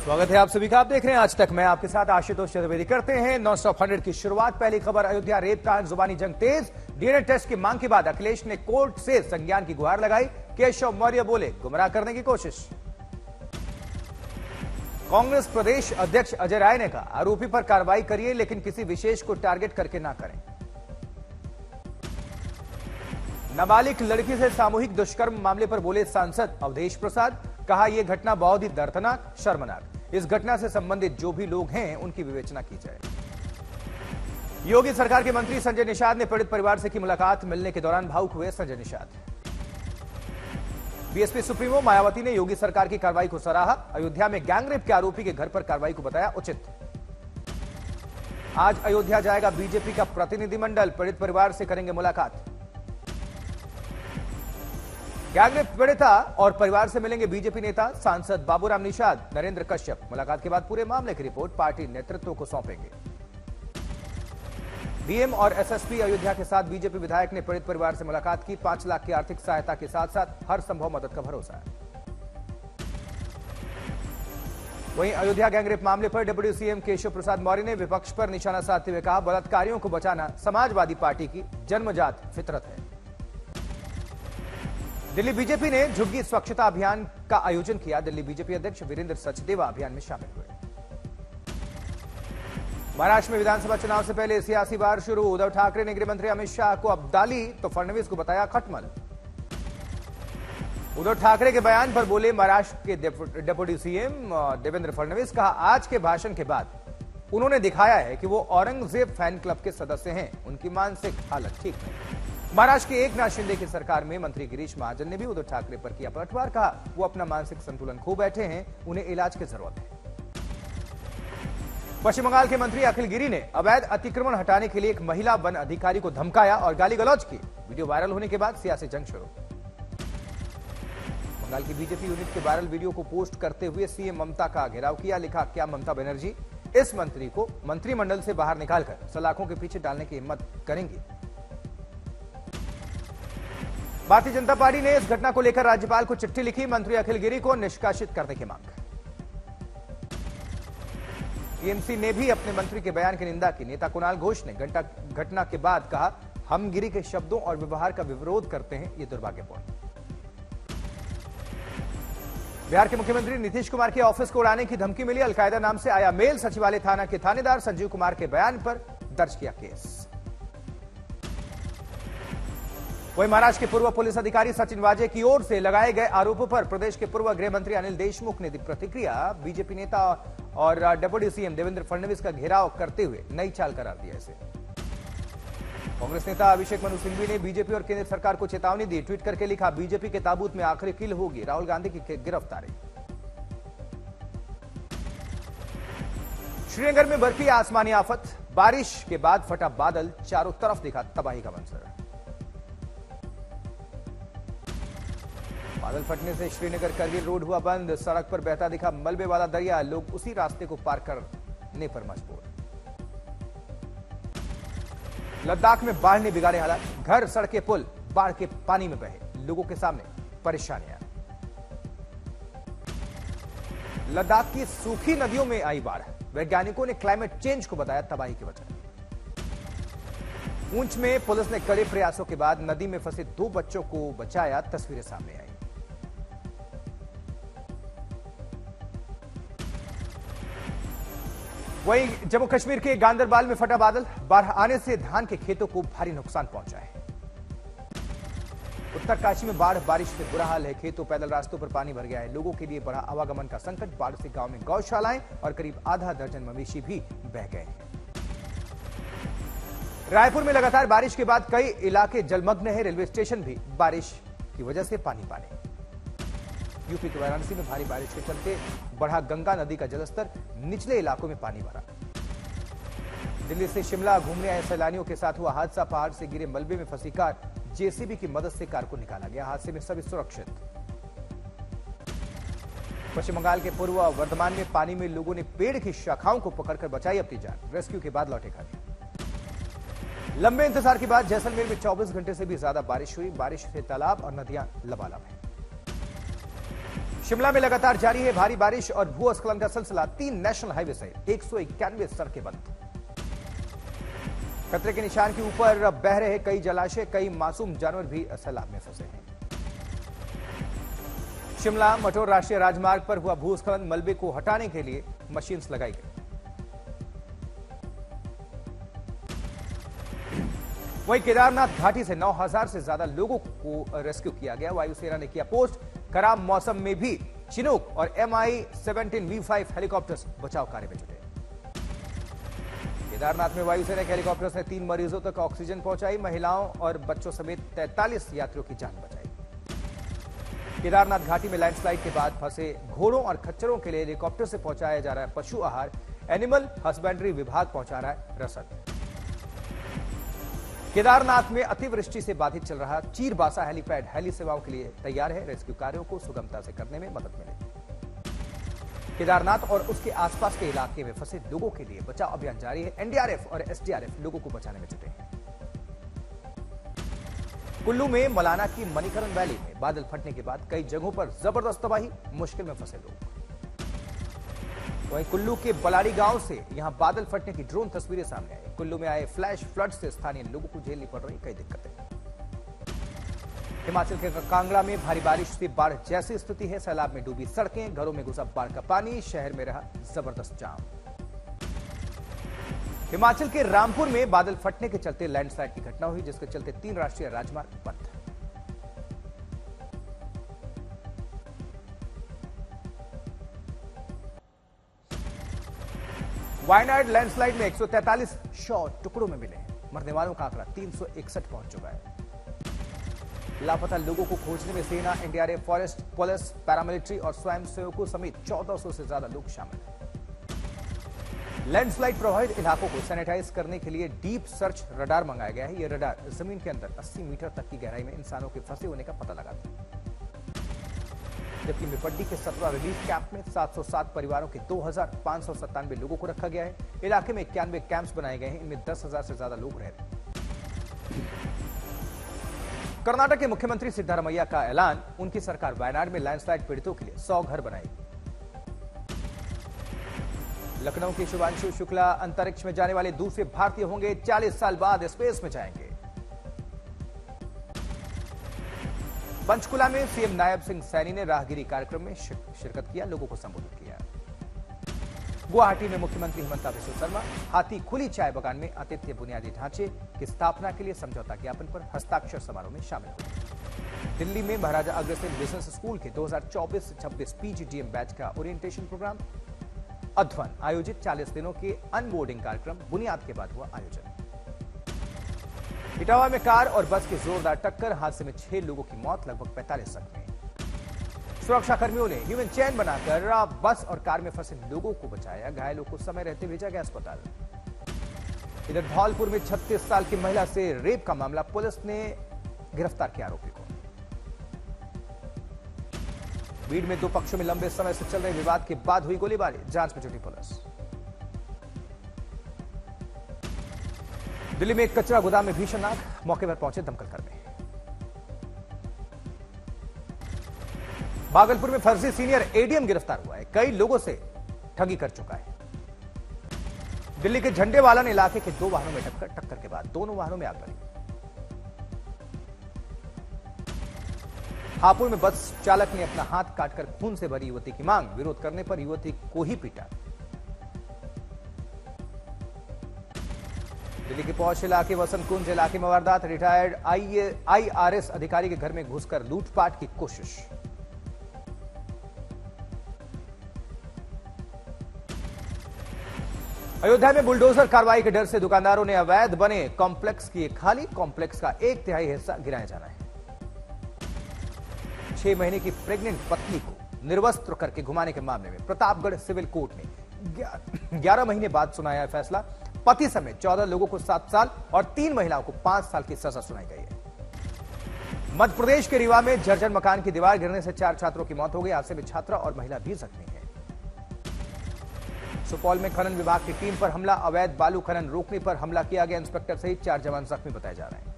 स्वागत है आप सभी का। आप देख रहे हैं आज तक। मैं आपके साथ आशुतोष चतुर्वेदी। करते हैं नॉनस्टॉप 100 की शुरुआत। पहली खबर, अयोध्या रेप कांड, जुबानी जंग तेज। डीएनए टेस्ट की मांग के बाद अखिलेश ने कोर्ट से संज्ञान की गुहार लगाई। केशव मौर्य बोले, गुमराह करने की कोशिश। कांग्रेस प्रदेश अध्यक्ष अजय राय ने कहा, आरोपी पर कार्रवाई करिए लेकिन किसी विशेष को टारगेट करके ना करें। नाबालिग लड़की से सामूहिक दुष्कर्म मामले पर बोले सांसद अवधेश प्रसाद। कहा, यह घटना बहुत ही दर्दनाक, शर्मनाक। इस घटना से संबंधित जो भी लोग हैं उनकी विवेचना की जाए। योगी सरकार के मंत्री संजय निषाद ने पीड़ित परिवार से की मुलाकात। मिलने के दौरान भावुक हुए संजय निषाद। बीएसपी सुप्रीमो मायावती ने योगी सरकार की कार्रवाई को सराहा। अयोध्या में गैंगरेप के आरोपी के घर पर कार्रवाई को बताया उचित। आज अयोध्या जाएगा बीजेपी का प्रतिनिधिमंडल। पीड़ित परिवार से करेंगे मुलाकात। गैंगरेप पीड़िता और परिवार से मिलेंगे बीजेपी नेता सांसद बाबूराम निषाद, नरेंद्र कश्यप। मुलाकात के बाद पूरे मामले की रिपोर्ट पार्टी नेतृत्व को सौंपेंगे। डीएम और एसएसपी अयोध्या के साथ बीजेपी विधायक ने पीड़ित परिवार से मुलाकात की। 5 लाख की आर्थिक सहायता के साथ साथ हर संभव मदद का भरोसा है। वहीं अयोध्या गैंगरेप मामले पर डिप्टी सीएम केशव प्रसाद मौर्य ने विपक्ष पर निशाना साधते हुए कहा, बलात्कारियों को बचाना समाजवादी पार्टी की जन्मजात फितरत है। दिल्ली बीजेपी ने झुग्गी स्वच्छता अभियान का आयोजन किया। दिल्ली बीजेपी अध्यक्ष वीरेंद्र सचदेवा अभियान में शामिल हुए। महाराष्ट्र में विधानसभा चुनाव से पहले सियासी वार शुरू। उद्धव ठाकरे ने गृह मंत्री अमित शाह को अब्दाली तो फडणवीस को बताया खटमल। उद्धव ठाकरे के बयान पर बोले महाराष्ट्र के डिप्टी सीएम देवेंद्र फडणवीस। कहा, आज के भाषण के बाद उन्होंने दिखाया है कि वो औरंगजेब फैन क्लब के सदस्य हैं। उनकी मानसिक हालत ठीक नहीं। महाराष्ट्र के एकनाथ शिंदे की सरकार में मंत्री गिरीश महाजन ने भी उद्धव ठाकरे पर किया पलटवार। कहा, वो अपना मानसिक संतुलन खो बैठे हैं, उन्हें इलाज की जरूरत है। पश्चिम बंगाल के मंत्री अखिल गिरी ने अवैध अतिक्रमण हटाने के लिए एक महिला वन अधिकारी को धमकाया और गाली गलौज की। वीडियो वायरल होने के बाद सियासी जंग शुरू। बंगाल की बीजेपी यूनिट के वायरल वीडियो को पोस्ट करते हुए सीएम ममता का घेराव किया। लिखा, क्या ममता बनर्जी इस मंत्री को मंत्रिमंडल से बाहर निकालकर सलाखों के पीछे डालने की हिम्मत करेंगी? भारतीय जनता पार्टी ने इस घटना को लेकर राज्यपाल को चिट्ठी लिखी। मंत्री अखिल गिरी को निष्कासित करने की मांग। टीएमसी ने भी अपने मंत्री के बयान की निंदा की। नेता कुणाल घोष ने घटना के बाद कहा, हम गिरी के शब्दों और व्यवहार का विरोध करते हैं, ये दुर्भाग्यपूर्ण। बिहार के मुख्यमंत्री नीतीश कुमार के ऑफिस को उड़ाने की धमकी मिली। अलकायदा नाम से आया मेल। सचिवालय थाना के थानेदार संजीव कुमार के बयान पर दर्ज किया केस। वहीं महाराष्ट्र के पूर्व पुलिस अधिकारी सचिन वाजे की ओर से लगाए गए आरोपों पर प्रदेश के पूर्व गृह मंत्री अनिल देशमुख ने दी प्रतिक्रिया। बीजेपी नेता और डिप्टी सीएम देवेंद्र फडणवीस का घेराव करते हुए नई चाल करार दिया इसे। कांग्रेस नेता अभिषेक मनु सिंघवी ने बीजेपी और केंद्र सरकार को चेतावनी दी। ट्वीट करके लिखा, बीजेपी के ताबूत में आखिरी किल होगी, राहुल गांधी की गिरफ्तारी। श्रीनगर में बरपी आसमानी आफत। बारिश के बाद फटा बादल, चारों तरफ दिखा तबाही का मंजर। बादल फटने से श्रीनगर करगिल रोड हुआ बंद। सड़क पर बहता दिखा मलबे वाला दरिया। लोग उसी रास्ते को पार करने पर मजबूर। लद्दाख में बाढ़ ने बिगाड़े हालात। घर, सड़कें, पुल बाढ़ के पानी में बहे। लोगों के सामने परेशानियां। लद्दाख की सूखी नदियों में आई बाढ़। वैज्ञानिकों ने क्लाइमेट चेंज को बताया तबाही की वजह। ऊंच में पुलिस ने कड़े प्रयासों के बाद नदी में फंसे 2 बच्चों को बचाया। तस्वीरें सामने आई। वहीं जम्मू कश्मीर के गांदरबाल में फटा बादल। बाढ़ आने से धान के खेतों को भारी नुकसान पहुंचा है। उत्तरकाशी में बाढ़, बारिश से बुरा हाल है। खेतों, पैदल रास्तों पर पानी भर गया है। लोगों के लिए बड़ा आवागमन का संकट। बाढ़ से गांव में गौशालाएं और करीब आधा दर्जन मवेशी भी बह गए हैं। रायपुर में लगातार बारिश के बाद कई इलाके जलमग्न है। रेलवे स्टेशन भी बारिश की वजह से पानी पानी। यूपी के वाराणसी में भारी बारिश के चलते बढ़ा गंगा नदी का जलस्तर। निचले इलाकों में पानी भरा। दिल्ली से शिमला घूमने आए सैलानियों के साथ हुआ हादसा। पहाड़ से गिरे मलबे में फंसी कार। जेसीबी की मदद से कार को निकाला गया। हादसे में सभी सुरक्षित। पश्चिम बंगाल के पूर्व वर्धमान में पानी में लोगों ने पेड़ की शाखाओं को पकड़कर बचाई अपनी जान। रेस्क्यू के बाद लौटे घर। लंबे इंतजार के बाद जैसलमेर में 24 घंटे से भी ज्यादा बारिश हुई। बारिश से तालाब और नदियां लबालब हैं। शिमला में लगातार जारी है भारी बारिश और भूस्खलन का सिलसिला। 3 नेशनल हाईवे सहित 191 सड़कें बंद। खतरे के निशान के ऊपर बह रहे कई जलाशय, कई मासूम जानवर भी सैलाब में फंसे हैं। शिमला मटोर राष्ट्रीय राजमार्ग पर हुआ भूस्खलन, मलबे को हटाने के लिए मशीन्स लगाई गई। वहीं केदारनाथ घाटी से 9000 से ज्यादा लोगों को रेस्क्यू किया गया। वायुसेना ने किया पोस्ट। खराब मौसम में भी चिनूक और MI-17V5 हेलीकॉप्टर्स बचाव कार्य में जुटे। केदारनाथ में वायुसेना के हेलीकॉप्टर्स ने 3 मरीजों तक ऑक्सीजन पहुंचाई। महिलाओं और बच्चों समेत 43 यात्रियों की जान बचाई। केदारनाथ घाटी में लैंडस्लाइड के बाद फंसे घोड़ों और खच्चरों के लिए हेलीकॉप्टर से पहुंचाया जा रहा है पशु आहार। एनिमल हस्बेंड्री विभाग पहुंचा रहा है रसद। केदारनाथ में अतिवृष्टि से बाधित चल रहा चीरबासा हेलीपैड हेली सेवाओं के लिए तैयार है। रेस्क्यू कार्यों को सुगमता से करने में मदद मिलेगी। केदारनाथ और उसके आसपास के इलाके में फंसे लोगों के लिए बचाव अभियान जारी है। एनडीआरएफ और एसडीआरएफ लोगों को बचाने में जुटे हैं। कुल्लू में मलाना की मणिकरण वैली में बादल फटने के बाद कई जगहों पर जबरदस्त तबाही, मुश्किल में फंसे लोग। वहीं कुल्लू के बलाड़ी गांव से यहां बादल फटने की ड्रोन तस्वीरें सामने आई। कुल्लू में आए फ्लैश फ्लड से स्थानीय लोगों को झेलनी पड़ रही कई दिक्कतें। हिमाचल के कांगड़ा में भारी बारिश से बाढ़ जैसी स्थिति है। सैलाब में डूबी सड़कें, घरों में घुसा बाढ़ का पानी, शहर में रहा जबरदस्त जाम। हिमाचल के रामपुर में बादल फटने के चलते लैंडस्लाइड की घटना हुई, जिसके चलते 3 राष्ट्रीय राजमार्ग बंद। वायनाड लैंडस्लाइड में 143 शव टुकड़ों में मिले। मरने वालों का आंकड़ा 361 पहुंच चुका है। लापता लोगों को खोजने में सेना, एनडीआरएफ, फॉरेस्ट पुलिस, पैरामिलिट्री और स्वयंसेवकों समेत 1400 से ज्यादा लोग शामिल हैं। लैंडस्लाइड प्रभावित इलाकों को सैनिटाइज करने के लिए डीप सर्च रडार मंगाया गया है। यह रडार जमीन के अंदर 80 मीटर तक की गहराई में इंसानों के फंसे होने का पता लगाता है। जबकि मिपड्डी के 17 रिलीफ कैंप में 707 परिवारों के 2597 लोगों को रखा गया है। इलाके में 91 कैंप्स बनाए गए हैं। इनमें 10,000 से ज्यादा लोग रह रहे हैं। कर्नाटक के मुख्यमंत्री सिद्धारमैया का ऐलान, उनकी सरकार वायनाड में लैंडस्लाइड पीड़ितों के लिए 100 घर बनाएगी। लखनऊ के शुभांशु शुक्ला अंतरिक्ष में जाने वाले दूसरे भारतीय होंगे। 40 साल बाद स्पेस में जाएंगे। पंचकुला में सीएम नायब सिंह सैनी ने राहगिरी कार्यक्रम में शिरकत किया, लोगों को संबोधित किया। गुवाहाटी में मुख्यमंत्री हिमंता बिस्वा शर्मा हाथी खुली चाय बगान में आतिथ्य बुनियादी ढांचे की स्थापना के लिए समझौता ज्ञापन पर हस्ताक्षर समारोह में शामिल हुए। दिल्ली में महाराजा अग्रसेन बिजनेस स्कूल के 2024-26 पीजीडीएम बैच का ओरिएंटेशन प्रोग्राम अध्वन आयोजित 40 दिनों के अनबोर्डिंग कार्यक्रम बुनियाद के बाद हुआ आयोजन। इटावा में कार और बस की जोरदार टक्कर, हादसे में 6 लोगों की मौत, लगभग 45 जख्मी। सुरक्षा कर्मियों ने ह्यूमन चेन बनाकर बस और कार में फंसे लोगों को बचाया। घायलों को समय रहते भेजा गया अस्पताल। इधर धौलपुर में 36 साल की महिला से रेप का मामला, पुलिस ने गिरफ्तार किया आरोपी को। भीड़ में 2 पक्षों में लंबे समय से चल रहे विवाद के बाद हुई गोलीबारी, जांच में जुटी पुलिस। दिल्ली में एक कचरा गोदाम में भीषण आग, मौके पर पहुंचे दमकल कर्मी। भागलपुर में फर्जी सीनियर एडीएम गिरफ्तार हुआ है, कई लोगों से ठगी कर चुका है। दिल्ली के झंडेवालन इलाके के 2 वाहनों में टक्कर के बाद दोनों वाहनों में आग लगी। हापुड़ में बस चालक ने अपना हाथ काटकर खून से भरी युवती की मांग, विरोध करने पर युवती को ही पीटा। दिल्ली के पौष इलाके वसंत कुंज इलाके में वारदात, रिटायर्ड आईआरएस अधिकारी के घर में घुसकर लूटपाट की कोशिश। अयोध्या में बुलडोजर कार्रवाई के डर से दुकानदारों ने अवैध बने कॉम्प्लेक्स किए खाली। कॉम्प्लेक्स का 1/3 हिस्सा गिराया जाना है। 6 महीने की प्रेग्नेंट पत्नी को निर्वस्त्र करके घुमाने के मामले में प्रतापगढ़ सिविल कोर्ट ने 11 महीने बाद सुनाया फैसला। पति समेत 14 लोगों को 7 साल और 3 महिलाओं को 5 साल की सजा सुनाई गई है। मध्य प्रदेश के रीवा में जर्जर मकान की दीवार गिरने से 4 छात्रों की मौत हो गई। हादसे में छात्रा और महिला भी जख्मी है। सुपौल में खनन विभाग की टीम पर हमला, अवैध बालू खनन रोकने पर हमला किया गया। इंस्पेक्टर सहित 4 जवान जख्मी बताए जा रहे हैं।